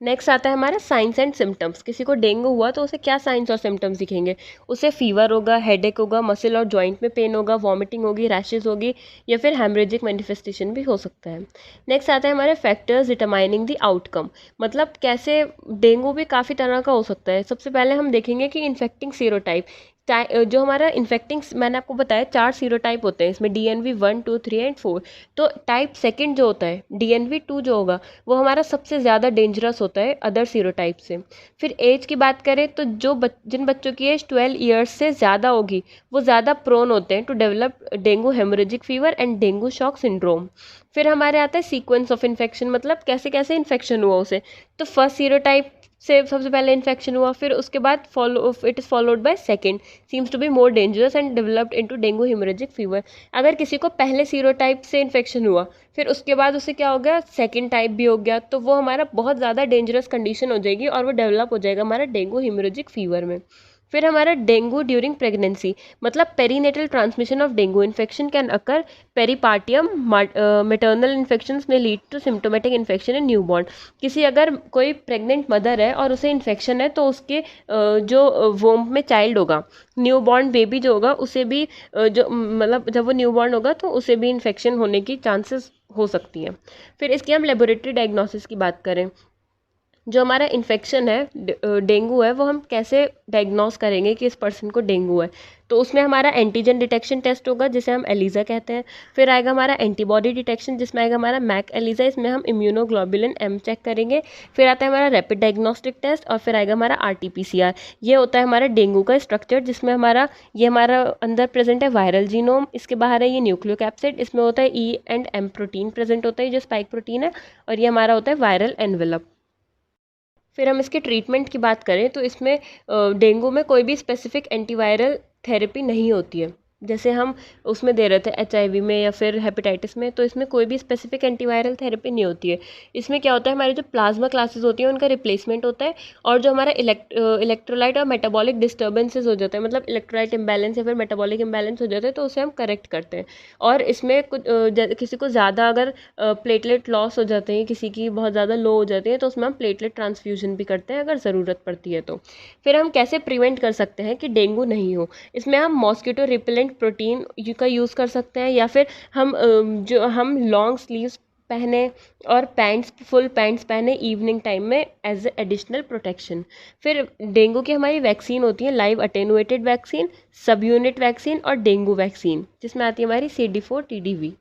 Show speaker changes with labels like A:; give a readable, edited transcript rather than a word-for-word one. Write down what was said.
A: Next आता है हमारा साइंस एंड सिम्टम्स। किसी को डेंगू हुआ तो उसे क्या साइंस और सिम्टम्स दिखेंगे? उसे फीवर होगा, हेडेक होगा, मसल और जॉइंट में पेन होगा, वॉमिटिंग होगी, रैशेज होगी, या फिर हेमरेजिक मैनिफेस्टेशन भी हो सकता है। नेक्स्ट आता है हमारे फैक्टर्स डिटरमाइनिंग द आउटकम। मतलब कैसे डेंगू भी काफ़ी तरह का हो सकता है। सबसे पहले हम देखेंगे कि इन्फेक्टिंग सीरोटाइप। जो हमारा इन्फेक्टिंग, मैंने आपको बताया 4 सीरोटाइप होते हैं इसमें, DNV 1, 2, 3 एंड 4। तो टाइप सेकंड जो होता है DNV 2 जो होगा वो हमारा सबसे ज़्यादा डेंजरस होता है अदर सीरोटाइप से। फिर एज की बात करें तो जिन बच्चों की एज 12 ईयर्स से ज़्यादा होगी वो ज़्यादा प्रोन होते हैं to develop dengue haemorrhagic fever and dengue shock syndrome. फिर हमारे आता है सीक्वेंस ऑफ इन्फेक्शन, मतलब कैसे कैसे इन्फेक्शन हुआ उसे। तो फर्स्ट सीरोटाइप से सबसे पहले इन्फेक्शन हुआ, फिर उसके बाद it is followed by second seems to be more dangerous and developed into dengue haemorrhagic fever. अगर किसी को पहले सीरोटाइप से इन्फेक्शन हुआ फिर उसके बाद उसे क्या हो गया, सेकंड टाइप भी हो गया, तो वो हमारा बहुत ज़्यादा डेंजरस कंडीशन हो जाएगी और वो डेवलप हो जाएगा हमारा डेंगू हेमोरेजिक फीवर में। फिर हमारा डेंगू ड्यूरिंग प्रेगनेंसी, मतलब perinatal transmission of dengue infection can occur peripartum. Maternal infections में lead to symptomatic infection in newborn. किसी अगर कोई प्रेग्नेंट मदर है और उसे इन्फेक्शन है तो उसके जो वोम्ब में चाइल्ड होगा, न्यूबॉर्न बेबी जो होगा उसे भी जो मतलब जब वो न्यूबॉर्न होगा तो उसे भी इन्फेक्शन होने की चांसेस हो सकती हैं। फिर इसकी हम लेबोरेटरी डायग्नोसिस की बात करें, जो हमारा इन्फेक्शन है डेंगू है वो हम कैसे डायग्नोस करेंगे कि इस पर्सन को डेंगू है? तो उसमें हमारा एंटीजन डिटेक्शन टेस्ट होगा जिसे हम एलिजा कहते हैं। फिर आएगा हमारा एंटीबॉडी डिटेक्शन जिसमें आएगा हमारा मैक एलिजा, इसमें हम इम्यूनोग्लोबुलिन M चेक करेंगे। फिर आता है हमारा रैपिड डायग्नोस्टिक टेस्ट और फिर आएगा हमारा RT-PCR। ये होता है हमारा डेंगू का स्ट्रक्चर जिसमें हमारा अंदर प्रेजेंट है वायरल जीनोम, इसके बाहर है ये न्यूक्लियोकैप्सिड, इसमें होता है E&M प्रोटीन प्रेजेंट होता है जो स्पाइक प्रोटीन है, और ये हमारा होता है वायरल एनवेलप। फिर हम इसके ट्रीटमेंट की बात करें तो इसमें डेंगू में कोई भी स्पेसिफिक एंटीवायरल थेरेपी नहीं होती है। जैसे हम उसमें दे रहे थे HIV में या फिर हेपेटाइटिस में, तो इसमें कोई भी स्पेसिफिक एंटीवायरल थेरेपी नहीं होती है। इसमें क्या होता है, हमारी जो प्लाज्मा क्लासेस होती हैं उनका रिप्लेसमेंट होता है, और जो हमारा इलेक्ट्रोलाइट और मेटाबॉलिक डिस्टर्बेंसेस हो जाते हैं, मतलब इलेक्ट्रोलाइट इम्बैलेंस या फिर मेटाबॉलिक इम्बैलेंस हो जाते हैं, तो उसे हम करेक्ट करते हैं। और इसमें कुछ किसी को ज़्यादा अगर प्लेटलेट लॉस हो जाते हैं, किसी की बहुत ज़्यादा लो हो जाती है, तो उसमें हम प्लेटलेट ट्रांसफ्यूजन भी करते हैं अगर ज़रूरत पड़ती है तो। फिर हम कैसे प्रिवेंट कर सकते हैं कि डेंगू नहीं हो? इसमें हम मॉस्किटो रिपेलेंट प्रोटीन का यूज़ कर सकते हैं, या फिर जो हम लॉन्ग स्लीव्स पहने और फुल पैंट्स पहने इवनिंग टाइम में एज एडिशनल प्रोटेक्शन। फिर डेंगू की हमारी वैक्सीन होती है, लाइव अटेनुएटेड वैक्सीन, सब यूनिट वैक्सीन और डेंगू वैक्सीन, जिसमें आती है हमारी CD4 TDV।